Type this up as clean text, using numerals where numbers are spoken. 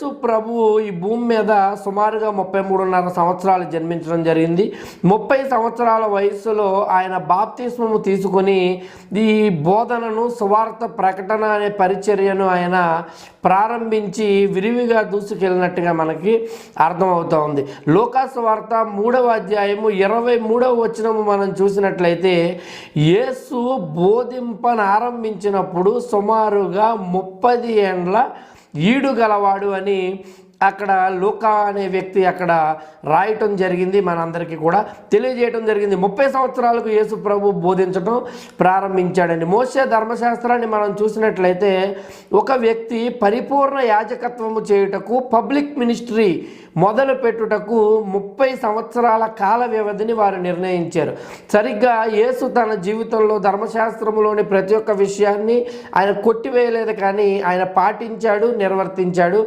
యేసు ప్రభువు ఈ భూమి మీద సుమారుగా 33.5 సంవత్సరాలు జన్మించడం జరిగింది. 30 సంవత్సరాల వయస్సులో ఆయన బాప్తిస్మము తీసుకొని ఈ బోధనను, సువార్త ప్రకటన అనే పరిచర్యను ఆయన ప్రారంభించి విరివిగా దూసుకెళ్ళినట్టుగా మనకి అర్థమవుతూ ఉంది. లూకా సువార్త 3వ అధ్యాయము 23వ వచనము మనం చూసినట్లయితే యేసు బోధింపనారంభించినప్పుడు సుమారుగా 30 ఏండ్ల ఈడు గలవాడు అని అక్కడ లూకా అనే వ్యక్తి అక్కడ రాయటం జరిగింది, మనందరికీ కూడా తెలియజేయటం జరిగింది. 30 సంవత్సరాలకు యేసు ప్రభు బోధించడం ప్రారంభించాడండి. మోషే ధర్మశాస్త్రాన్ని మనం చూసినట్లయితే ఒక వ్యక్తి పరిపూర్ణ యాజకత్వము చేయుటకు, పబ్లిక్ మినిస్ట్రీ మొదలు పెట్టుటకు 30 సంవత్సరాల కాల వ్యవధిని వారు నిర్ణయించారు. సరిగ్గా యేసు తన జీవితంలో ధర్మశాస్త్రములోని ప్రతి ఒక్క విషయాన్ని ఆయన కొట్టివేయలేదు, కానీ ఆయన పాటించాడు, నిర్వర్తించాడు.